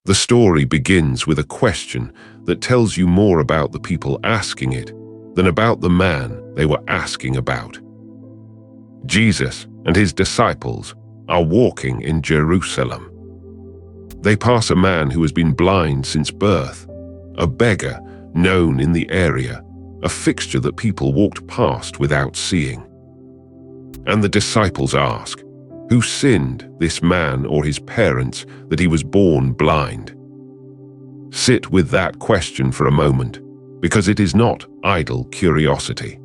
The story begins with a question that tells you more about the people asking it than about the man they were asking about. Jesus and his disciples are walking in Jerusalem. They pass a man who has been blind since birth, a beggar known in the area, a fixture that people walked past without seeing. And the disciples ask, who sinned, this man or his parents, that he was born blind? Sit with that question for a moment, because it is not idle curiosity.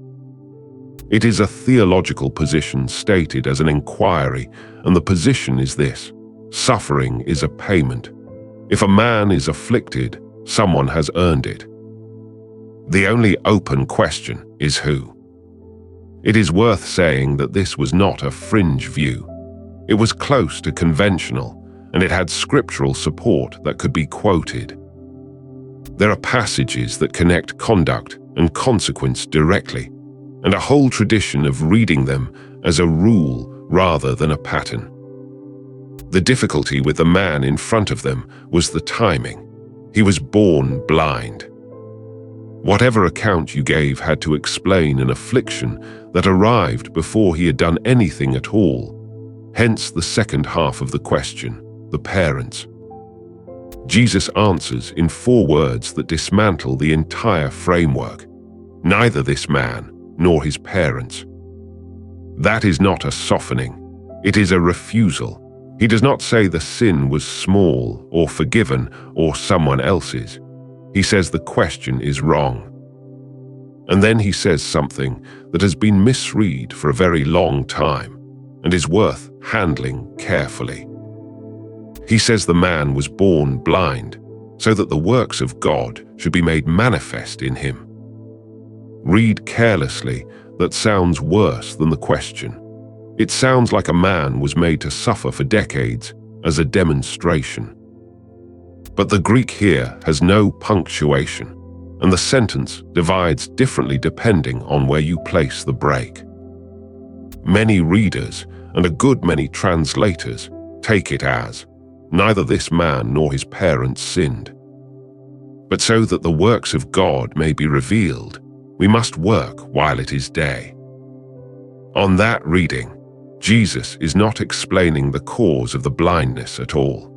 It is a theological position stated as an enquiry, and the position is this: suffering is a payment. If a man is afflicted, someone has earned it. The only open question is who. It is worth saying that this was not a fringe view. It was close to conventional, and it had scriptural support that could be quoted. There are passages that connect conduct and consequence directly, and a whole tradition of reading them as a rule rather than a pattern. The difficulty with the man in front of them was the timing. He was born blind. Whatever account you gave had to explain an affliction that arrived before he had done anything at all. Hence the second half of the question, the parents. Jesus answers in 4 words that dismantle the entire framework. Neither this man nor his parents. That is not a softening. It is a refusal. He does not say the sin was small or forgiven or someone else's. He says the question is wrong. And then he says something that has been misread for a very long time and is worth handling carefully. He says the man was born blind so that the works of God should be made manifest in him. Read carelessly, that sounds worse than the question. It sounds like a man was made to suffer for decades as a demonstration. But the Greek here has no punctuation, and the sentence divides differently depending on where you place the break. Many readers and a good many translators take it as, neither this man nor his parents sinned. But so that the works of God may be revealed, we must work while it is day. On that reading, Jesus is not explaining the cause of the blindness at all.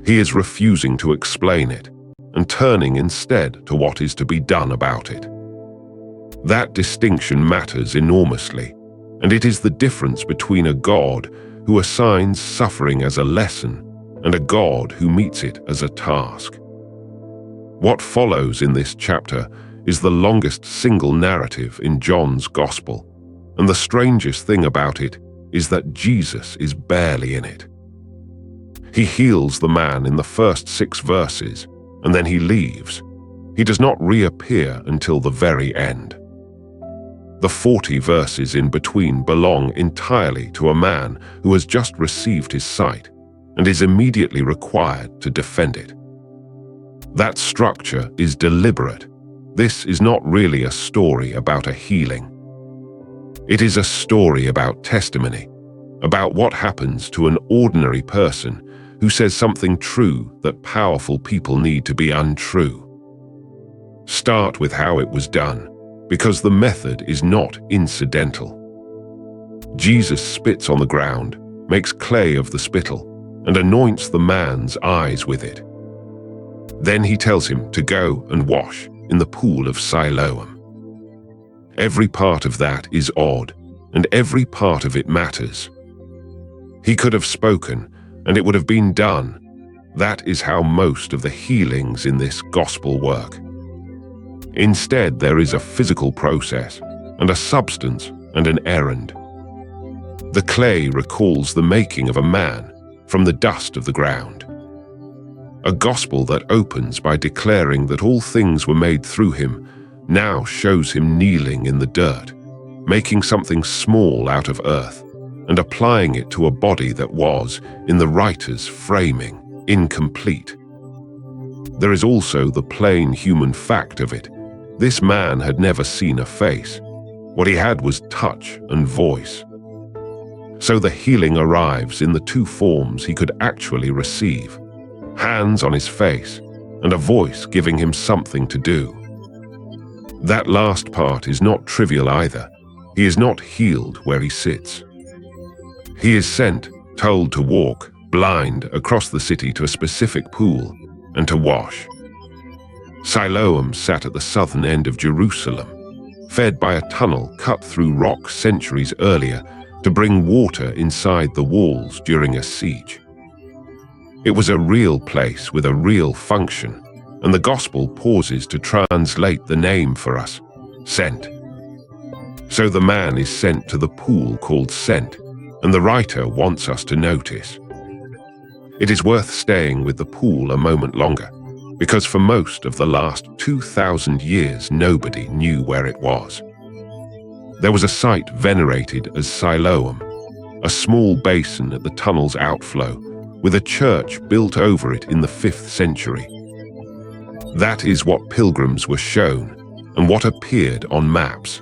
He is refusing to explain it and turning instead to what is to be done about it. That distinction matters enormously, and it is the difference between a God who assigns suffering as a lesson and a God who meets it as a task. What follows in this chapter is the longest single narrative in John's Gospel, and the strangest thing about it is that Jesus is barely in it. He heals the man in the first 6 verses, and then he leaves. He does not reappear until the very end. The 40 verses in between belong entirely to a man who has just received his sight and is immediately required to defend it. That structure is deliberate. This is not really a story about a healing. It is a story about testimony, about what happens to an ordinary person who says something true that powerful people need to be untrue. Start with how it was done, because the method is not incidental. Jesus spits on the ground, makes clay of the spittle, and anoints the man's eyes with it. Then he tells him to go and wash in the pool of Siloam. Every part of that is odd, and every part of it matters. He could have spoken, and it would have been done. That is how most of the healings in this gospel work. Instead, there is a physical process, and a substance, and an errand. The clay recalls the making of a man from the dust of the ground. A gospel that opens by declaring that all things were made through him now shows him kneeling in the dirt, making something small out of earth, and applying it to a body that was, in the writer's framing, incomplete. There is also the plain human fact of it. This man had never seen a face. What he had was touch and voice. So the healing arrives in the 2 forms he could actually receive. hands on his face, and a voice giving him something to do. That last part is not trivial either. He is not healed where he sits. He is sent, told to walk, blind, across the city to a specific pool and to wash. Siloam sat at the southern end of Jerusalem, fed by a tunnel cut through rock centuries earlier to bring water inside the walls during a siege. It was a real place with a real function, and the gospel pauses to translate the name for us, sent. So the man is sent to the pool called Sent, and the writer wants us to notice. It is worth staying with the pool a moment longer, because for most of the last 2,000 years nobody knew where it was. There was a site venerated as Siloam, a small basin at the tunnel's outflow, with a church built over it in the 5th century. That is what pilgrims were shown and what appeared on maps.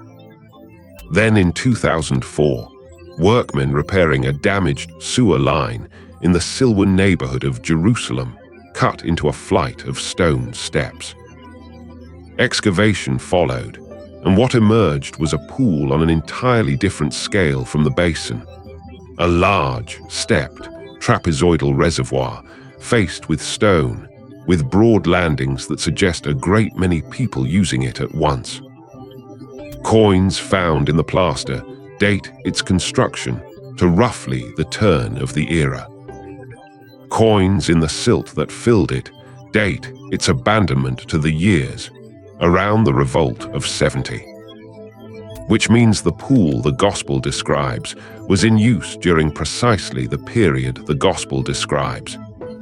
Then in 2004, workmen repairing a damaged sewer line in the Silwan neighborhood of Jerusalem cut into a flight of stone steps. Excavation followed, and what emerged was a pool on an entirely different scale from the basin. A large, stepped, trapezoidal reservoir, faced with stone, with broad landings that suggest a great many people using it at once. Coins found in the plaster date its construction to roughly the turn of the era. Coins in the silt that filled it date its abandonment to the years around the revolt of 70. Which means the pool the gospel describes was in use during precisely the period the gospel describes,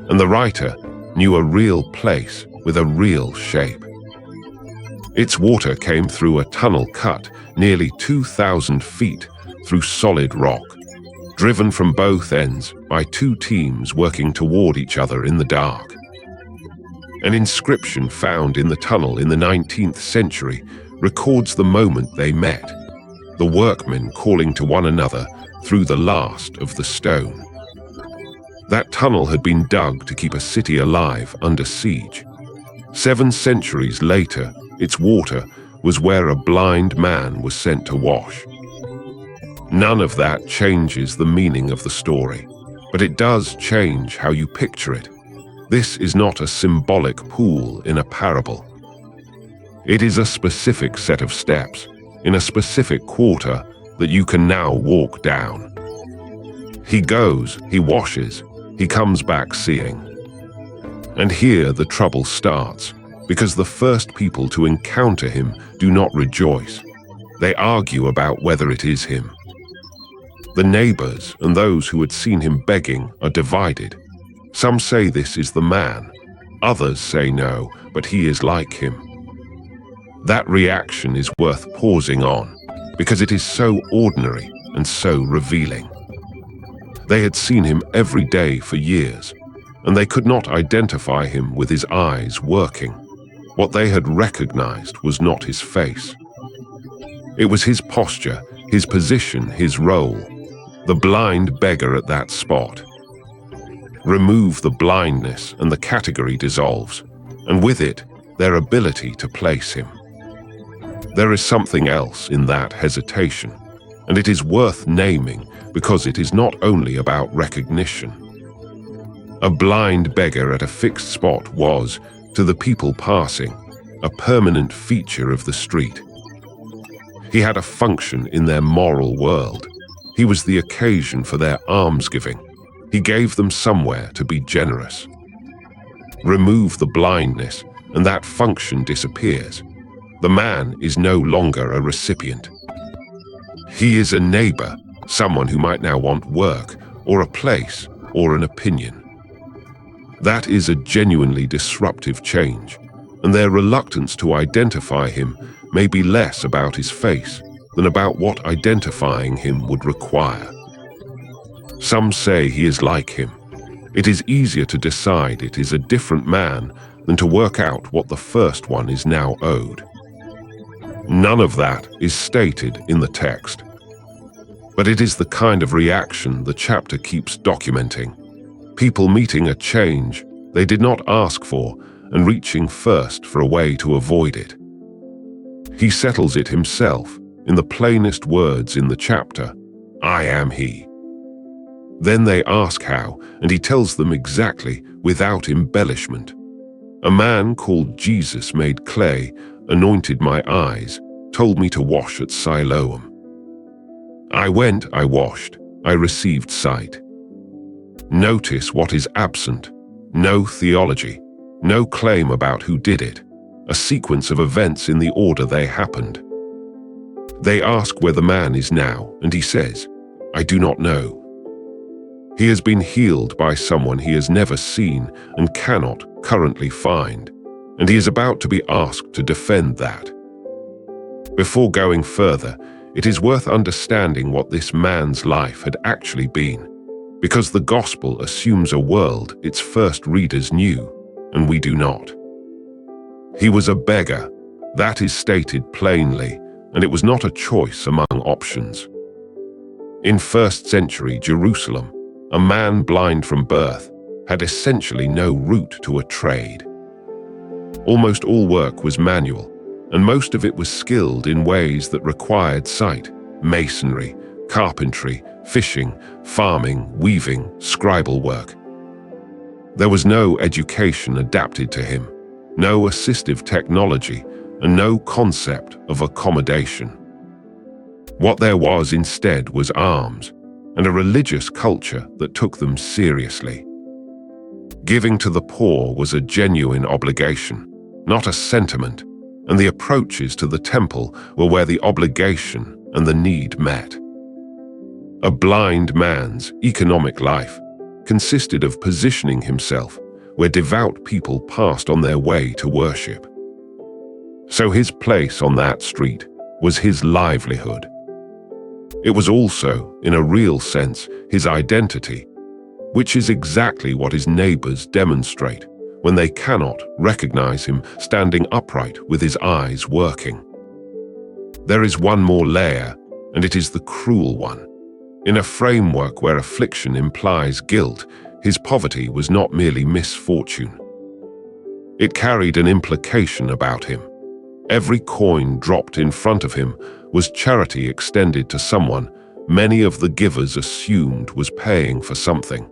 and the writer knew a real place with a real shape. Its water came through a tunnel cut nearly 2,000 feet through solid rock, driven from both ends by 2 teams working toward each other in the dark. An inscription found in the tunnel in the 19th century records the moment they met, the workmen calling to one another through the last of the stone. That tunnel had been dug to keep a city alive under siege. 7 centuries later, its water was where a blind man was sent to wash. None of that changes the meaning of the story, but it does change how you picture it. This is not a symbolic pool in a parable. It is a specific set of steps, in a specific quarter, that you can now walk down. He goes, he washes, he comes back seeing. And here the trouble starts, because the first people to encounter him do not rejoice. They argue about whether it is him. The neighbors and those who had seen him begging are divided. Some say this is the man. Others say no, but he is like him. That reaction is worth pausing on, because it is so ordinary and so revealing. They had seen him every day for years, and they could not identify him with his eyes working. What they had recognized was not his face. It was his posture, his position, his role, the blind beggar at that spot. Remove the blindness and the category dissolves, and with it, their ability to place him. There is something else in that hesitation, and it is worth naming because it is not only about recognition. A blind beggar at a fixed spot was, to the people passing, a permanent feature of the street. He had a function in their moral world. He was the occasion for their almsgiving. He gave them somewhere to be generous. Remove the blindness, and that function disappears. The man is no longer a recipient. He is a neighbor, someone who might now want work, or a place, or an opinion. That is a genuinely disruptive change, and their reluctance to identify him may be less about his face than about what identifying him would require. Some say he is like him. It is easier to decide it is a different man than to work out what the first one is now owed. None of that is stated in the text. But it is the kind of reaction the chapter keeps documenting. People meeting a change they did not ask for, and reaching first for a way to avoid it. He settles it himself in the plainest words in the chapter, "I am he." Then they ask how, and he tells them exactly, without embellishment. "A man called Jesus made clay, anointed my eyes, told me to wash at Siloam. I went, I washed, I received sight." Notice what is absent: no theology, no claim about who did it, a sequence of events in the order they happened. They ask where the man is now, and he says, "I do not know." He has been healed by someone he has never seen and cannot currently find, and he is about to be asked to defend that. Before going further, it is worth understanding what this man's life had actually been, because the gospel assumes a world its first readers knew, and we do not. He was a beggar, that is stated plainly, and it was not a choice among options. In first-century Jerusalem, a man blind from birth had essentially no route to a trade. Almost all work was manual, and most of it was skilled in ways that required sight: masonry, carpentry, fishing, farming, weaving, scribal work. There was no education adapted to him, no assistive technology, and no concept of accommodation. What there was instead was arms, and a religious culture that took them seriously. Giving to the poor was a genuine obligation, not a sentiment, and the approaches to the temple were where the obligation and the need met. A blind man's economic life consisted of positioning himself where devout people passed on their way to worship. So his place on that street was his livelihood. It was also, in a real sense, his identity, which is exactly what his neighbors demonstrate when they cannot recognize him standing upright with his eyes working. There is one more layer, and it is the cruel one. In a framework where affliction implies guilt, his poverty was not merely misfortune. It carried an implication about him. Every coin dropped in front of him was charity extended to someone many of the givers assumed was paying for something.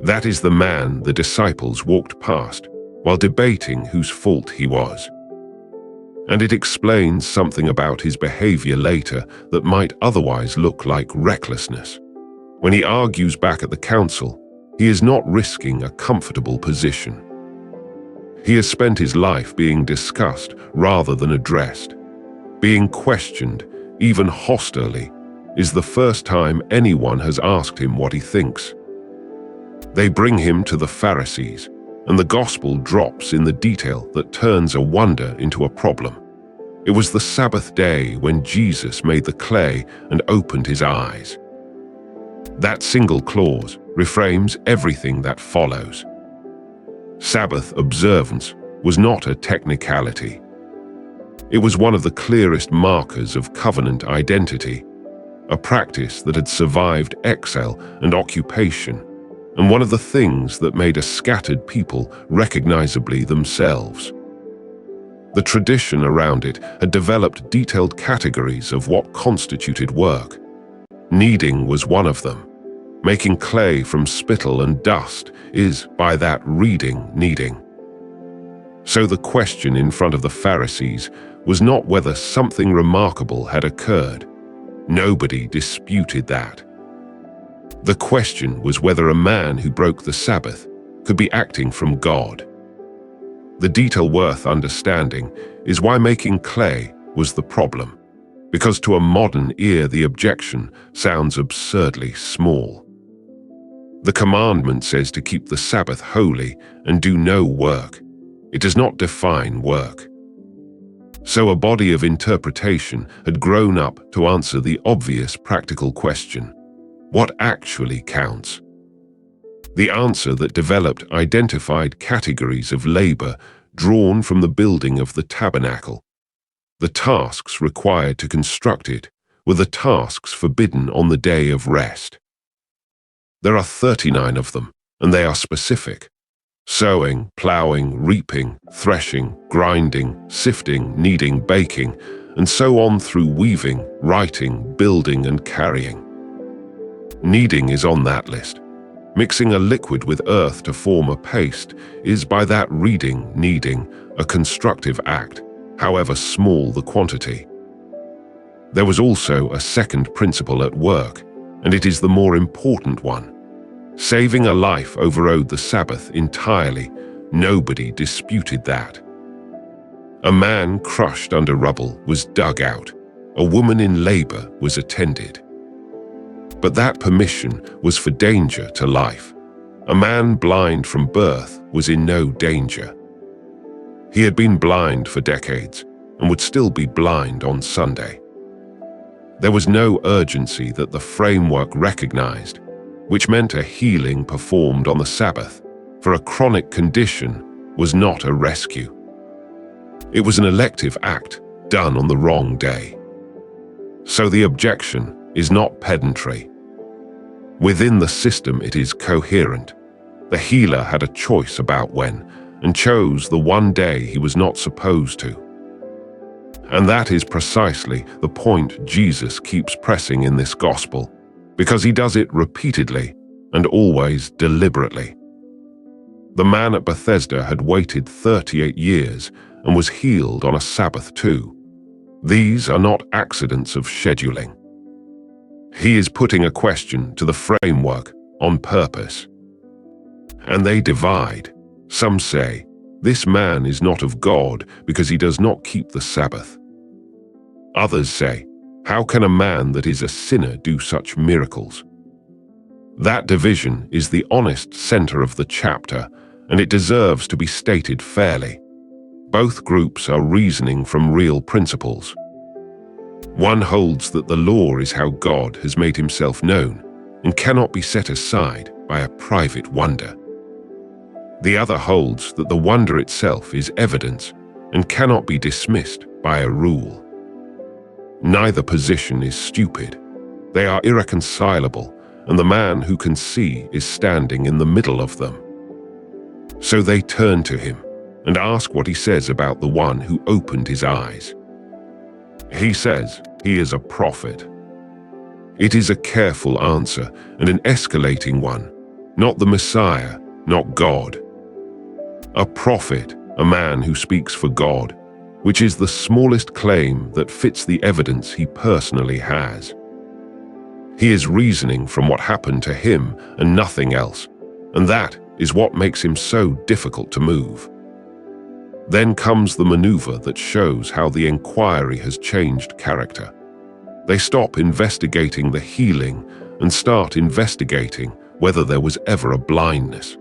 That is the man the disciples walked past while debating whose fault he was. And it explains something about his behavior later that might otherwise look like recklessness. When he argues back at the council, he is not risking a comfortable position. He has spent his life being discussed rather than addressed. Being questioned, even hostilely, is the first time anyone has asked him what he thinks. They bring him to the Pharisees, and the gospel drops in the detail that turns a wonder into a problem. It was the Sabbath day when Jesus made the clay and opened his eyes. That single clause reframes everything that follows. Sabbath observance was not a technicality. It was one of the clearest markers of covenant identity, a practice that had survived exile and occupation, and one of the things that made a scattered people recognizably themselves. The tradition around it had developed detailed categories of what constituted work. Kneading was one of them. Making clay from spittle and dust is, by that reading, kneading. So the question in front of the Pharisees was not whether something remarkable had occurred. Nobody disputed that. The question was whether a man who broke the Sabbath could be acting from God. The detail worth understanding is why making clay was the problem, because to a modern ear the objection sounds absurdly small. The commandment says to keep the Sabbath holy and do no work. It does not define work. So a body of interpretation had grown up to answer the obvious practical question: what actually counts? The answer that developed identified categories of labor drawn from the building of the tabernacle. The tasks required to construct it were the tasks forbidden on the day of rest. There are 39 of them, and they are specific. Sowing, ploughing, reaping, threshing, grinding, sifting, kneading, baking, and so on through weaving, writing, building, and carrying. Kneading is on that list. Mixing a liquid with earth to form a paste is, by that reading, kneading, a constructive act, however small the quantity. There was also a second principle at work, and it is the more important one. Saving a life overrode the Sabbath entirely. Nobody disputed that. A man crushed under rubble was dug out. A woman in labor was attended. But that permission was for danger to life. A man blind from birth was in no danger. He had been blind for decades and would still be blind on Sunday. There was no urgency that the framework recognized, which meant a healing performed on the Sabbath for a chronic condition was not a rescue. It was an elective act done on the wrong day. So the objection is not pedantry. Within the system it is coherent. The healer had a choice about when, and chose the one day he was not supposed to. And that is precisely the point Jesus keeps pressing in this gospel, because he does it repeatedly and always deliberately. The man at Bethesda had waited 38 years and was healed on a Sabbath too. These are not accidents of scheduling. He is putting a question to the framework on purpose. And they divide. Some say, this man is not of God because he does not keep the Sabbath. Others say, how can a man that is a sinner do such miracles? That division is the honest center of the chapter, and it deserves to be stated fairly. Both groups are reasoning from real principles. One holds that the law is how God has made himself known and cannot be set aside by a private wonder. The other holds that the wonder itself is evidence and cannot be dismissed by a rule. Neither position is stupid. They are irreconcilable, and the man who can see is standing in the middle of them. So they turn to him and ask what he says about the one who opened his eyes. He says he is a prophet. It is a careful answer and an escalating one, not the Messiah, not God. A prophet, a man who speaks for God, which is the smallest claim that fits the evidence he personally has. He is reasoning from what happened to him and nothing else, and that is what makes him so difficult to move. Then comes the maneuver that shows how the enquiry has changed character. They stop investigating the healing and start investigating whether there was ever a blindness.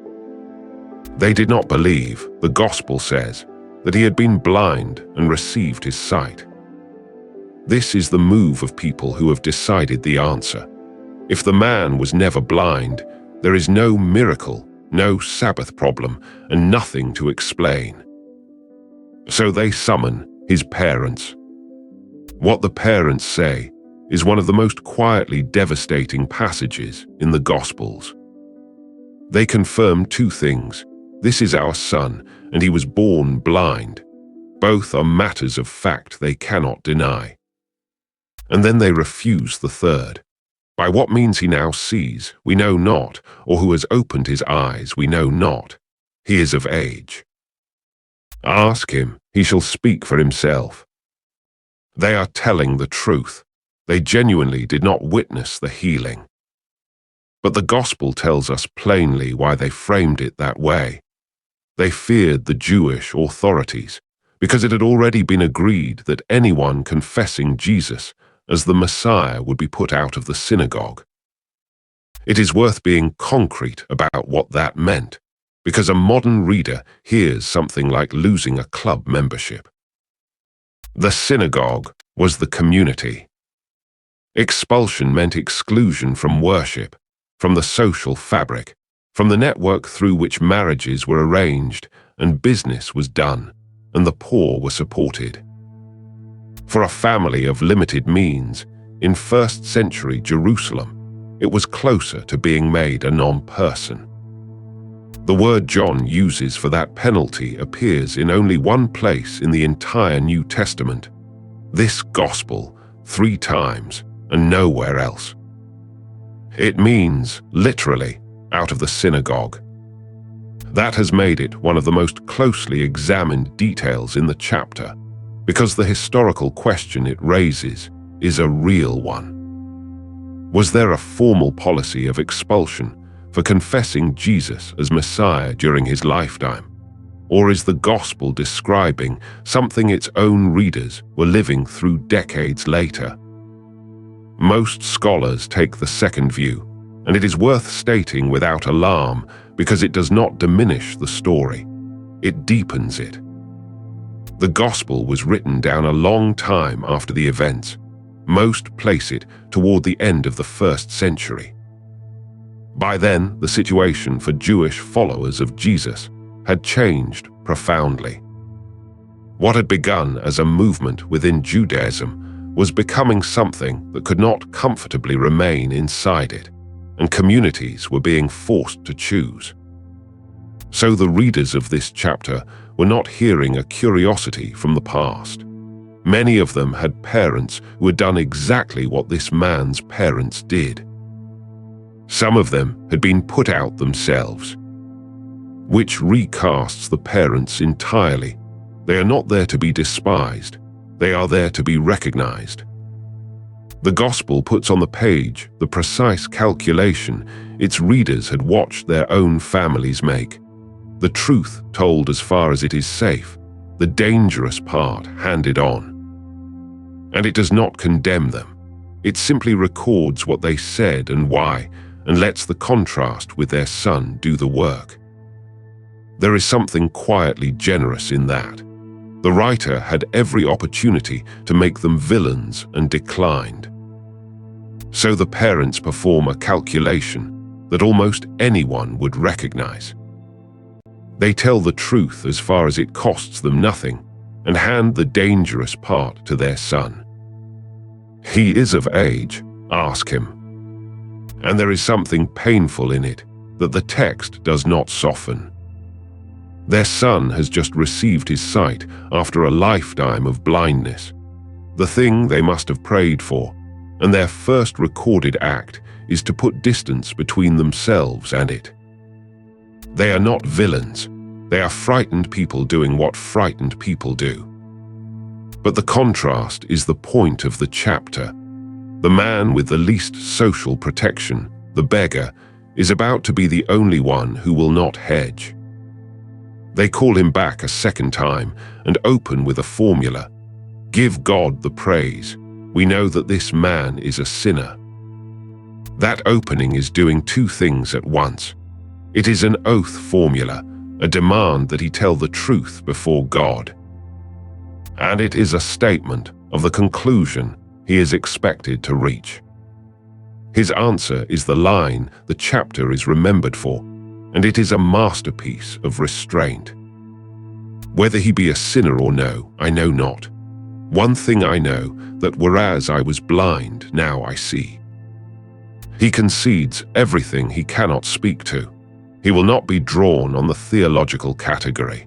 They did not believe, the gospel says, that he had been blind and received his sight. This is the move of people who have decided the answer. If the man was never blind, there is no miracle, no Sabbath problem, and nothing to explain. So they summon his parents. What the parents say is one of the most quietly devastating passages in the Gospels. They confirm two things. This is our son, and he was born blind. Both are matters of fact they cannot deny. And then they refuse the third. By what means he now sees, we know not, or who has opened his eyes, we know not. He is of age. Ask him, he shall speak for himself. They are telling the truth. They genuinely did not witness the healing. But the gospel tells us plainly why they framed it that way. They feared the Jewish authorities, because it had already been agreed that anyone confessing Jesus as the Messiah would be put out of the synagogue. It is worth being concrete about what that meant, because a modern reader hears something like losing a club membership. The synagogue was the community. Expulsion meant exclusion from worship, from the social fabric, from the network through which marriages were arranged and business was done, and the poor were supported. For a family of limited means, in first century Jerusalem, it was closer to being made a non-person. The word John uses for that penalty appears in only one place in the entire New Testament. This gospel 3 times and nowhere else. It means, literally, out of the synagogue. That has made it one of the most closely examined details in the chapter, because the historical question it raises is a real one. Was there a formal policy of expulsion for confessing Jesus as Messiah during his lifetime? Or is the gospel describing something its own readers were living through decades later? Most scholars take the second view, and it is worth stating without alarm because it does not diminish the story. It deepens it. The gospel was written down a long time after the events. Most place it toward the end of the 1st century. By then, the situation for Jewish followers of Jesus had changed profoundly. What had begun as a movement within Judaism was becoming something that could not comfortably remain inside it, and communities were being forced to choose. So the readers of this chapter were not hearing a curiosity from the past. Many of them had parents who had done exactly what this man's parents did. Some of them had been put out themselves, which recasts the parents entirely. They are not there to be despised. They are there to be recognized. The gospel puts on the page the precise calculation its readers had watched their own families make. The truth told as far as it is safe, the dangerous part handed on. And it does not condemn them. It simply records what they said and why, and lets the contrast with their son do the work. There is something quietly generous in that. The writer had every opportunity to make them villains and declined. So the parents perform a calculation that almost anyone would recognize. They tell the truth as far as it costs them nothing and hand the dangerous part to their son. He is of age, ask him. And there is something painful in it that the text does not soften. Their son has just received his sight after a lifetime of blindness, the thing they must have prayed for, and their first recorded act is to put distance between themselves and it. They are not villains. They are frightened people doing what frightened people do. But the contrast is the point of the chapter. The man with the least social protection, the beggar, is about to be the only one who will not hedge. They call him back a second time and open with a formula. Give God the praise. We know that this man is a sinner. That opening is doing 2 things at once. It is an oath formula, a demand that he tell the truth before God. And it is a statement of the conclusion he is expected to reach. His answer is the line the chapter is remembered for, and it is a masterpiece of restraint. Whether he be a sinner or no, I know not. One thing I know, that whereas I was blind, now I see. He concedes everything he cannot speak to. He will not be drawn on the theological category.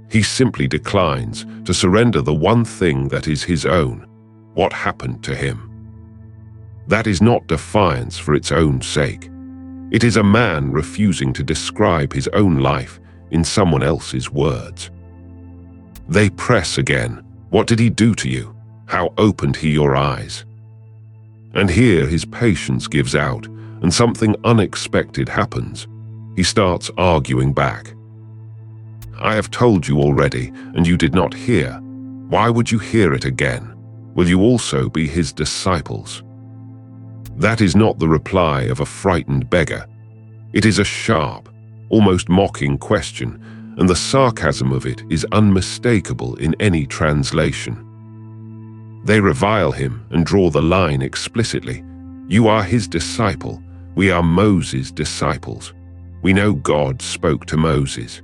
He simply declines to surrender the one thing that is his own, what happened to him. That is not defiance for its own sake. It is a man refusing to describe his own life in someone else's words. They press again. What did he do to you? How opened he your eyes? And here his patience gives out, and something unexpected happens. He starts arguing back. I have told you already, and you did not hear. Why would you hear it again? Will you also be his disciples? That is not the reply of a frightened beggar. It is a sharp, almost mocking question, and the sarcasm of it is unmistakable in any translation. They revile him and draw the line explicitly. You are his disciple. We are Moses' disciples. We know God spoke to Moses.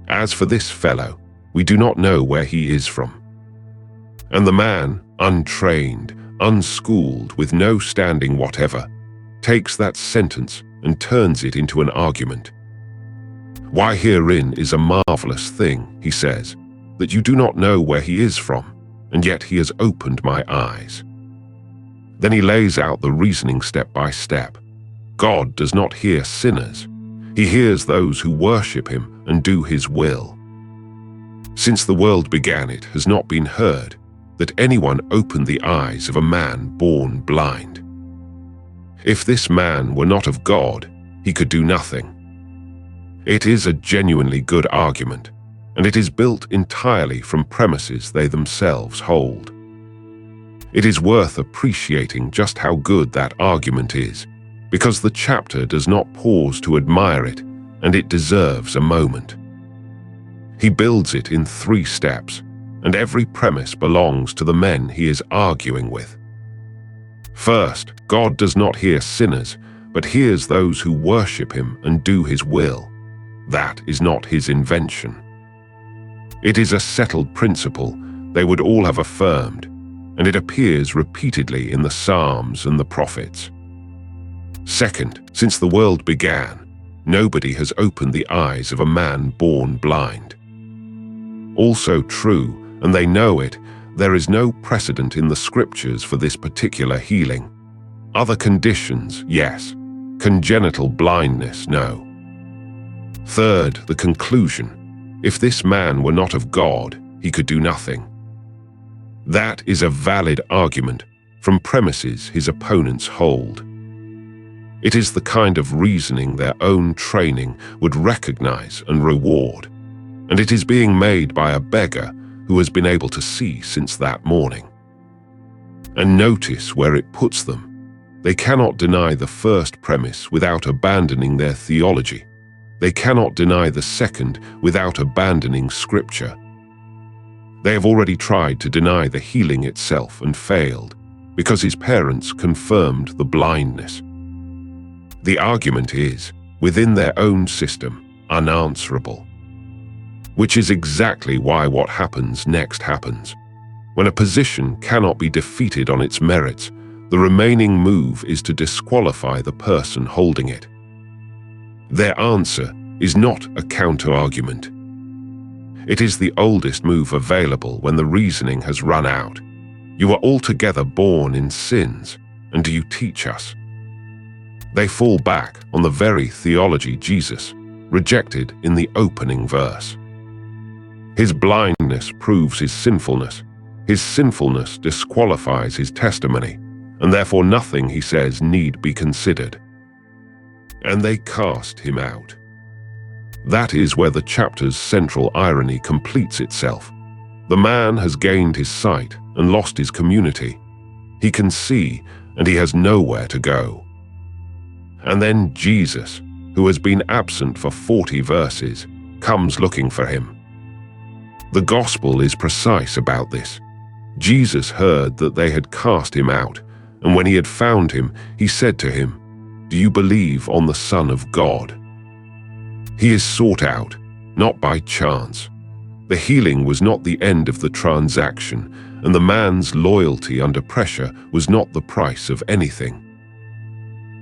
As for this fellow, we do not know where he is from. And the man, untrained, unschooled, with no standing whatever, takes that sentence and turns it into an argument. Why, herein is a marvelous thing, he says, that you do not know where he is from, and yet he has opened my eyes. Then he lays out the reasoning step by step. God does not hear sinners. He hears those who worship him and do his will. Since the world began, it has not been heard that anyone opened the eyes of a man born blind. If this man were not of God, he could do nothing. It is a genuinely good argument, and it is built entirely from premises they themselves hold. It is worth appreciating just how good that argument is, because the chapter does not pause to admire it, and it deserves a moment. He builds it in 3 steps, and every premise belongs to the men he is arguing with. First, God does not hear sinners, but hears those who worship him and do his will. That is not his invention. It is a settled principle they would all have affirmed, and it appears repeatedly in the Psalms and the prophets. Second, since the world began, nobody has opened the eyes of a man born blind. Also true, and they know it, there is no precedent in the scriptures for this particular healing. Other conditions, yes. Congenital blindness, no. Third, the conclusion. If this man were not of God, he could do nothing. That is a valid argument from premises his opponents hold. It is the kind of reasoning their own training would recognize and reward, and it is being made by a beggar who has been able to see since that morning. And notice where it puts them. They cannot deny the first premise without abandoning their theology. They cannot deny the second without abandoning Scripture. They have already tried to deny the healing itself and failed, because his parents confirmed the blindness. The argument is, within their own system, unanswerable. Which is exactly why what happens next happens. When a position cannot be defeated on its merits, the remaining move is to disqualify the person holding it. Their answer is not a counter-argument. It is the oldest move available when the reasoning has run out. You are altogether born in sins, and do you teach us? They fall back on the very theology Jesus rejected in the opening verse. His blindness proves his sinfulness. His sinfulness disqualifies his testimony, and therefore nothing he says need be considered. And they cast him out. That is where the chapter's central irony completes itself. The man has gained his sight and lost his community. He can see, and he has nowhere to go. And then Jesus, who has been absent for 40 verses, comes looking for him. The gospel is precise about this. Jesus heard that they had cast him out, and when he had found him, he said to him, "Do you believe on the Son of God?" He is sought out, not by chance. The healing was not the end of the transaction, and the man's loyalty under pressure was not the price of anything.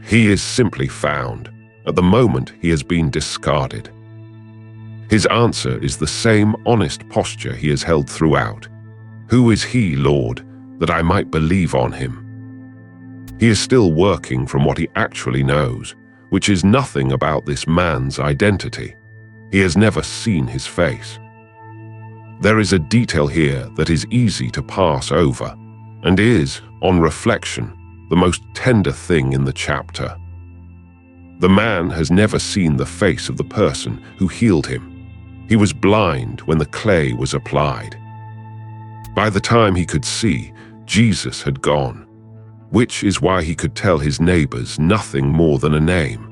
He is simply found. At the moment, he has been discarded. His answer is the same honest posture he has held throughout. "Who is he, Lord, that I might believe on him?" He is still working from what he actually knows, which is nothing about this man's identity. He has never seen his face. There is a detail here that is easy to pass over, and is, on reflection, the most tender thing in the chapter. The man has never seen the face of the person who healed him. He was blind when the clay was applied. By the time he could see, Jesus had gone, which is why he could tell his neighbors nothing more than a name,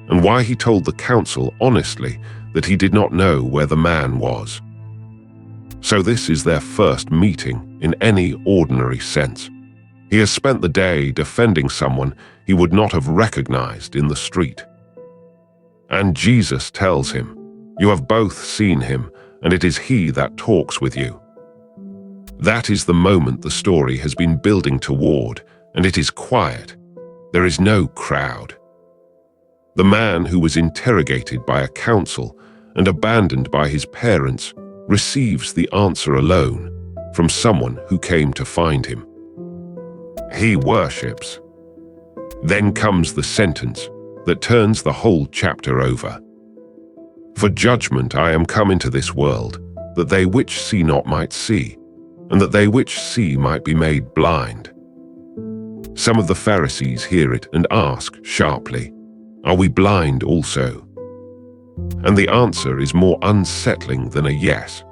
and why he told the council honestly that he did not know where the man was. So this is their first meeting in any ordinary sense. He has spent the day defending someone he would not have recognized in the street. And Jesus tells him, "You have both seen him, and it is he that talks with you." That is the moment the story has been building toward, and it is quiet. There is no crowd. The man who was interrogated by a council and abandoned by his parents, receives the answer alone from someone who came to find him. He worships. Then comes the sentence that turns the whole chapter over. For judgment I am come into this world, that they which see not might see, and that they which see might be made blind. Some of the Pharisees hear it and ask sharply, "Are we blind also?" And the answer is more unsettling than a yes.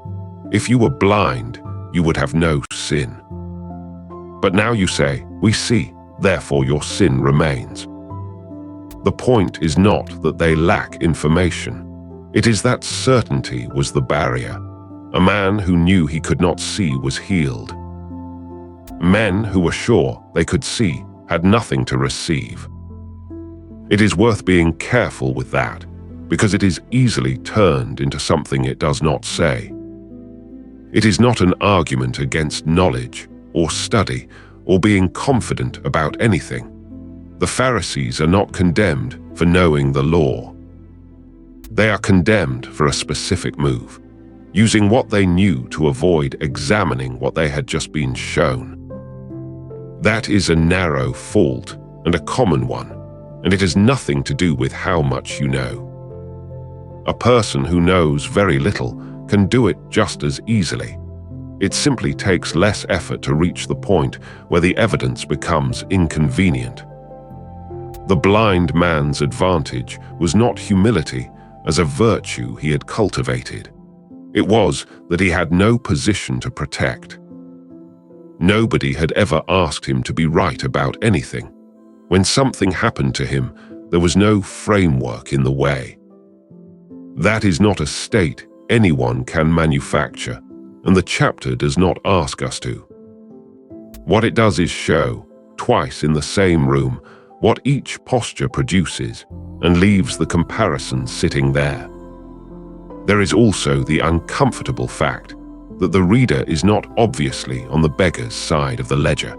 If you were blind, you would have no sin. But now you say, "We see, therefore your sin remains." The point is not that they lack information. It is that certainty was the barrier. A man who knew he could not see was healed. Men who were sure they could see had nothing to receive. It is worth being careful with that, because it is easily turned into something it does not say. It is not an argument against knowledge or study or being confident about anything. The Pharisees are not condemned for knowing the law. They are condemned for a specific move, using what they knew to avoid examining what they had just been shown. That is a narrow fault and a common one, and it has nothing to do with how much you know. A person who knows very little can do it just as easily. It simply takes less effort to reach the point where the evidence becomes inconvenient. The blind man's advantage was not humility as a virtue he had cultivated. It was that he had no position to protect. Nobody had ever asked him to be right about anything. When something happened to him, there was no framework in the way. That is not a state anyone can manufacture, and the chapter does not ask us to. What it does is show, twice in the same room, what each posture produces, and leaves the comparison sitting there. There is also the uncomfortable fact that the reader is not obviously on the beggar's side of the ledger.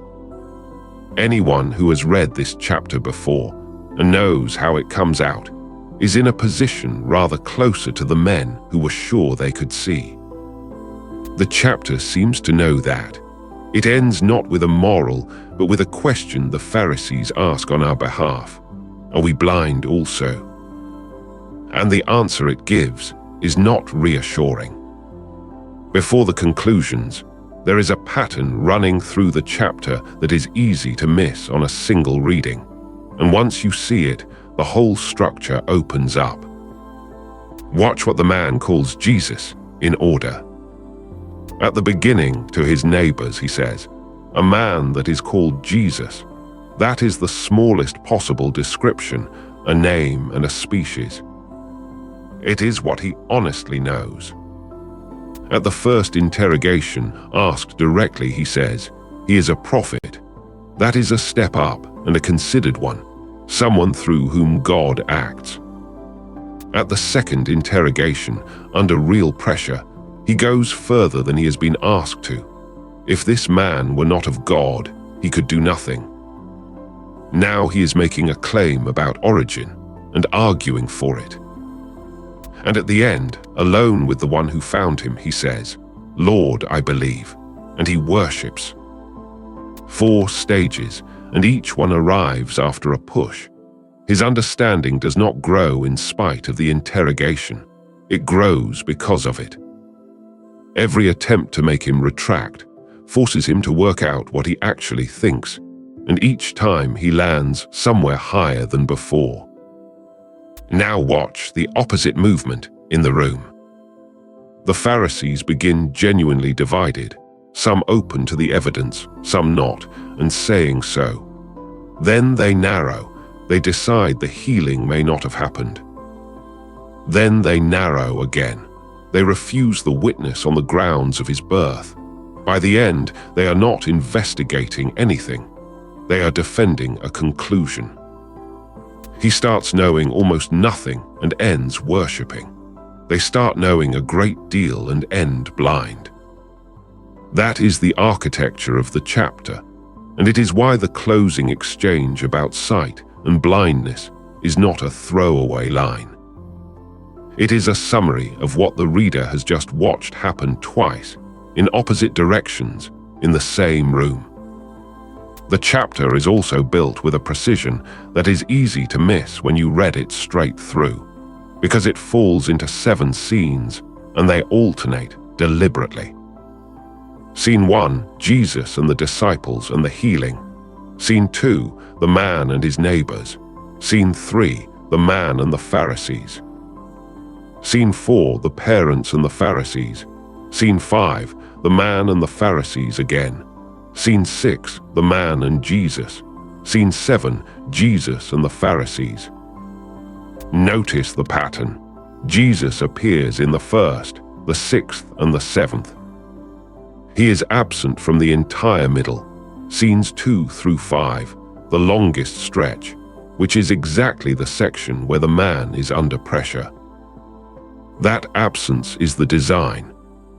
Anyone who has read this chapter before and knows how it comes out is in a position rather closer to the men who were sure they could see. The chapter seems to know that. It ends not with a moral, but with a question the Pharisees ask on our behalf. Are we blind also? And the answer it gives is not reassuring. Before the conclusions, there is a pattern running through the chapter that is easy to miss on a single reading, and once you see it, the whole structure opens up. Watch what the man calls Jesus in order. At the beginning, to his neighbors, he says, "A man that is called Jesus." That is the smallest possible description, a name and a species. It is what he honestly knows. At the first interrogation, asked directly, he says, he is a prophet. That is a step up and a considered one, someone through whom God acts. At the second interrogation, under real pressure, he goes further than he has been asked to. If this man were not of God, he could do nothing. Now he is making a claim about origin and arguing for it. And at the end, alone with the one who found him, he says, "Lord, I believe," and he worships. 4 stages, and each one arrives after a push. His understanding does not grow in spite of the interrogation. It grows because of it. Every attempt to make him retract forces him to work out what he actually thinks, and each time he lands somewhere higher than before. Now watch the opposite movement in the room. The Pharisees begin genuinely divided, some open to the evidence, some not, and saying so. Then they narrow. They decide the healing may not have happened. Then they narrow again. They refuse the witness on the grounds of his birth. By the end, they are not investigating anything. They are defending a conclusion. He starts knowing almost nothing and ends worshipping. They start knowing a great deal and end blind. That is the architecture of the chapter, and it is why the closing exchange about sight and blindness is not a throwaway line. It is a summary of what the reader has just watched happen twice, in opposite directions, in the same room. The chapter is also built with a precision that is easy to miss when you read it straight through, because it falls into 7 scenes and they alternate deliberately. Scene 1, Jesus and the disciples and the healing. Scene 2, the man and his neighbors. Scene 3, the man and the Pharisees. Scene 4, the parents and the Pharisees. Scene 5, the man and the Pharisees again. Scene 6, the man and Jesus. Scene 7, Jesus and the Pharisees. Notice the pattern. Jesus appears in the 1st, the 6th and the 7th. He is absent from the entire middle, scenes 2 through 5, the longest stretch, which is exactly the section where the man is under pressure. That absence is the design.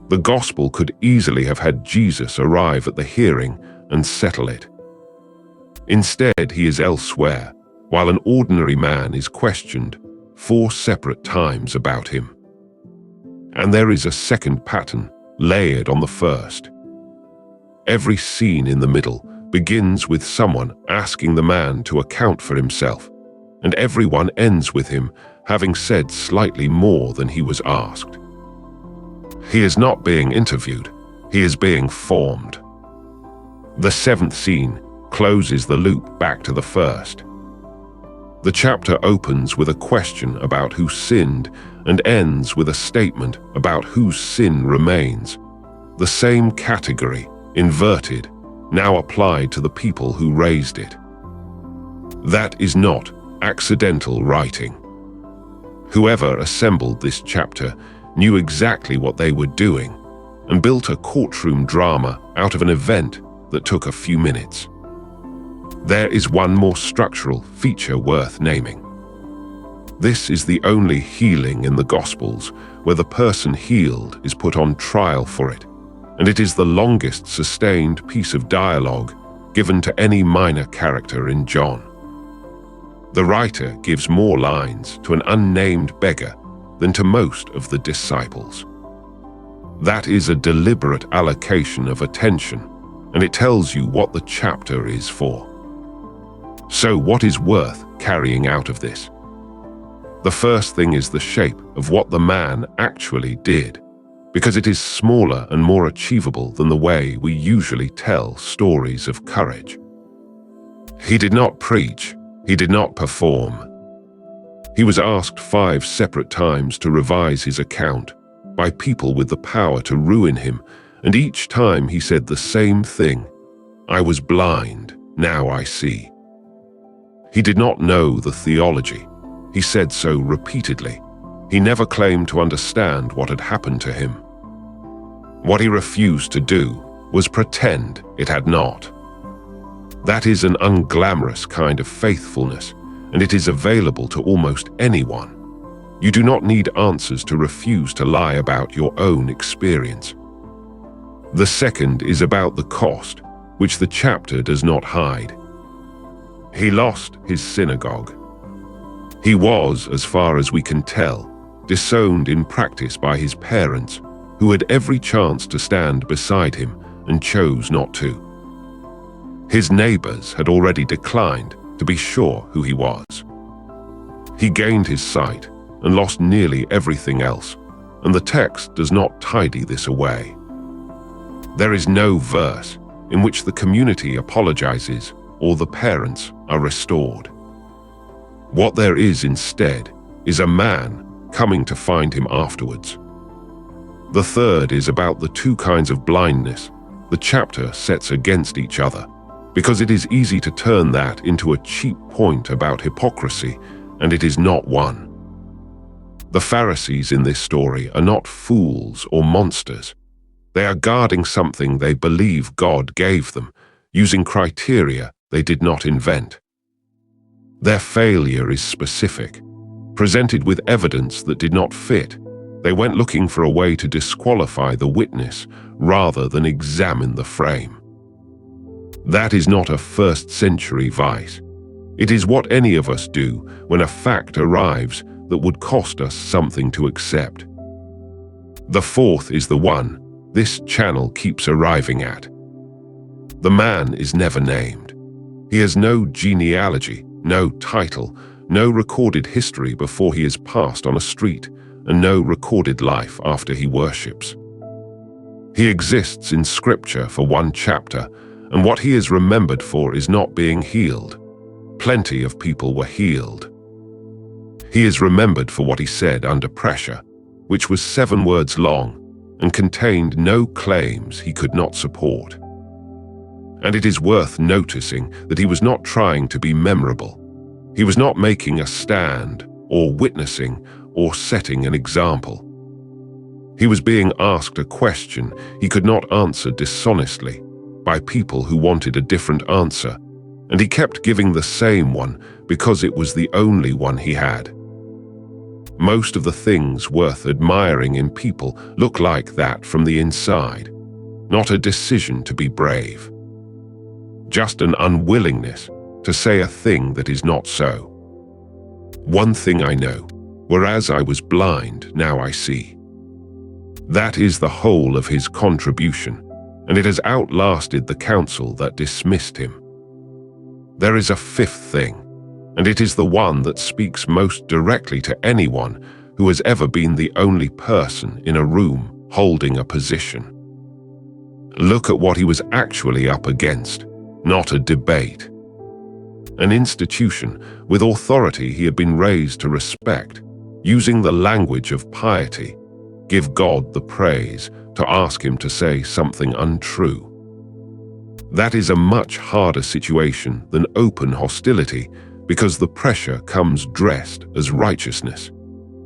The gospel could easily have had Jesus arrive at the hearing and settle it. Instead, he is elsewhere, while an ordinary man is questioned 4 separate times about him. And there is a second pattern layered on the first. Every scene in the middle begins with someone asking the man to account for himself, and everyone ends with him having said slightly more than he was asked. He is not being interviewed, he is being formed. The 7th scene closes the loop back to the 1st. The chapter opens with a question about who sinned and ends with a statement about whose sin remains. The same category, inverted, now applied to the people who raised it. That is not accidental writing. Whoever assembled this chapter knew exactly what they were doing and built a courtroom drama out of an event that took a few minutes. There is one more structural feature worth naming. This is the only healing in the Gospels where the person healed is put on trial for it, and it is the longest sustained piece of dialogue given to any minor character in John. The writer gives more lines to an unnamed beggar than to most of the disciples. That is a deliberate allocation of attention, and it tells you what the chapter is for. So what is worth carrying out of this? The first thing is the shape of what the man actually did, because it is smaller and more achievable than the way we usually tell stories of courage. He did not preach, he did not perform. He was asked 5 separate times to revise his account by people with the power to ruin him, and each time he said the same thing: "I was blind, now I see." He did not know the theology. He said so repeatedly. He never claimed to understand what had happened to him. What he refused to do was pretend it had not. That is an unglamorous kind of faithfulness, and it is available to almost anyone. You do not need answers to refuse to lie about your own experience. The second is about the cost, which the chapter does not hide. He lost his synagogue. He was, as far as we can tell, disowned in practice by his parents, who had every chance to stand beside him and chose not to. His neighbors had already declined to be sure who he was. He gained his sight and lost nearly everything else, and the text does not tidy this away. There is no verse in which the community apologizes or the parents are restored. What there is instead is a man coming to find him afterwards. The third is about the 2 kinds of blindness the chapter sets against each other, because it is easy to turn that into a cheap point about hypocrisy, and it is not one. The Pharisees in this story are not fools or monsters. They are guarding something they believe God gave them, using criteria they did not invent. Their failure is specific. Presented with evidence that did not fit, they went looking for a way to disqualify the witness rather than examine the frame. That is not a 1st century vice. It is what any of us do when a fact arrives that would cost us something to accept. The fourth is the one this channel keeps arriving at. The man is never named. He has no genealogy, no title, no recorded history before he is passed on a street, and no recorded life after he worships. He exists in Scripture for one chapter, and what he is remembered for is not being healed. Plenty of people were healed. He is remembered for what he said under pressure, which was 7 words long and contained no claims he could not support. And it is worth noticing that he was not trying to be memorable. He was not making a stand or witnessing or setting an example. He was being asked a question he could not answer dishonestly by people who wanted a different answer, and he kept giving the same one because it was the only one he had. Most of the things worth admiring in people look like that from the inside, not a decision to be brave. Just an unwillingness to say a thing that is not so. One thing I know, whereas I was blind, now I see. That is the whole of his contribution, and it has outlasted the council that dismissed him. There is a fifth thing, and it is the one that speaks most directly to anyone who has ever been the only person in a room holding a position. Look at what he was actually up against, not a debate. An institution with authority he had been raised to respect, using the language of piety, give God the praise, to ask him to say something untrue. That is a much harder situation than open hostility, because the pressure comes dressed as righteousness.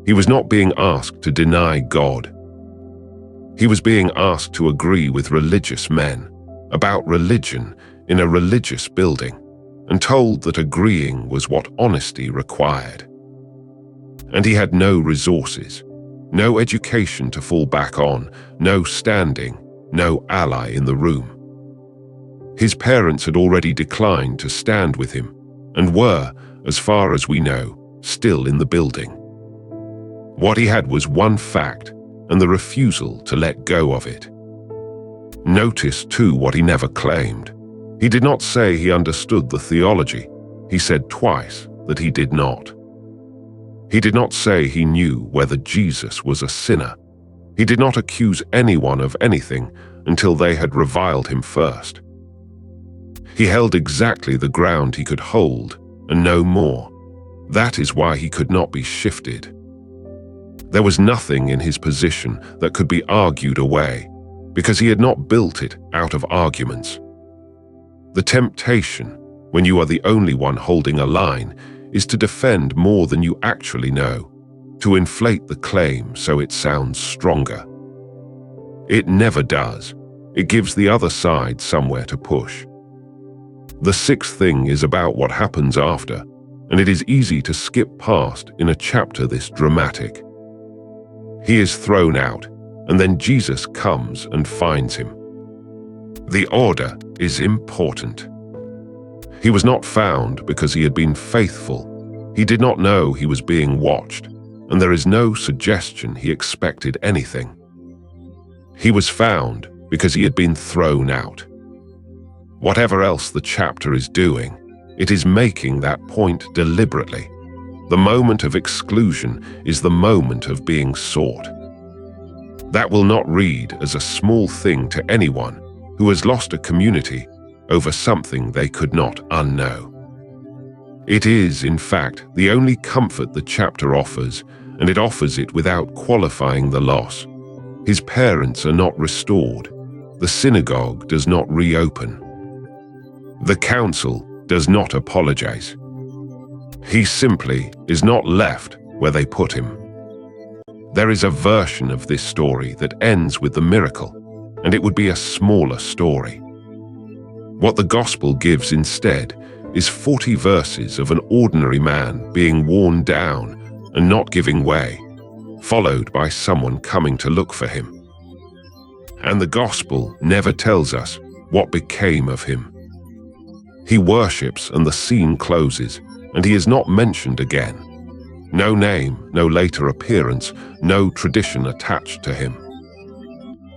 He was not being asked to deny God. He was being asked to agree with religious men about religion in a religious building, and told that agreeing was what honesty required. And he had no resources, no education to fall back on, no standing, no ally in the room. His parents had already declined to stand with him, and were, as far as we know, still in the building. What he had was one fact, and the refusal to let go of it. Notice, too, what he never claimed. He did not say he understood the theology. He said twice that he did not. He did not say he knew whether Jesus was a sinner. He did not accuse anyone of anything until they had reviled him first. He held exactly the ground he could hold, and no more. That is why he could not be shifted. There was nothing in his position that could be argued away, because he had not built it out of arguments. The temptation, when you are the only one holding a line, is to defend more than you actually know, to inflate the claim so it sounds stronger. It never does. It gives the other side somewhere to push. The sixth thing is about what happens after, and it is easy to skip past in a chapter this dramatic. He is thrown out, and then Jesus comes and finds him. The order is important. He was not found because he had been faithful. He did not know he was being watched, and there is no suggestion he expected anything. He was found because he had been thrown out. Whatever else the chapter is doing, it is making that point deliberately. The moment of exclusion is the moment of being sought. That will not read as a small thing to anyone who has lost a community over something they could not unknow. It is, in fact, the only comfort the chapter offers, and it offers it without qualifying the loss. His parents are not restored. The synagogue does not reopen. The council does not apologize. He simply is not left where they put him. There is a version of this story that ends with the miracle, and it would be a smaller story. What the gospel gives instead is 40 verses of an ordinary man being worn down and not giving way, followed by someone coming to look for him. And the gospel never tells us what became of him. He worships and the scene closes, and he is not mentioned again. No name, no later appearance, no tradition attached to him.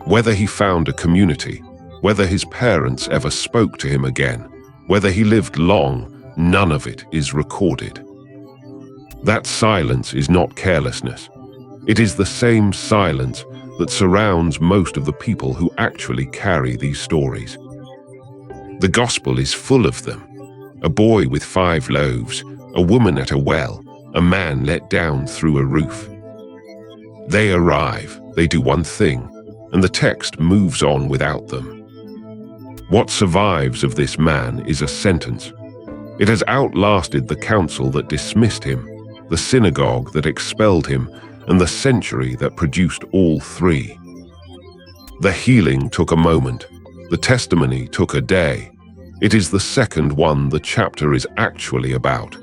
Whether he found a community, whether his parents ever spoke to him again, whether he lived long, none of it is recorded. That silence is not carelessness. It is the same silence that surrounds most of the people who actually carry these stories. The gospel is full of them. A boy with 5 loaves, a woman at a well, a man let down through a roof. They arrive, they do one thing, and the text moves on without them. What survives of this man is a sentence. It has outlasted the council that dismissed him, the synagogue that expelled him, and the century that produced all 3. The healing took a moment. The testimony took a day. It is the second one the chapter is actually about.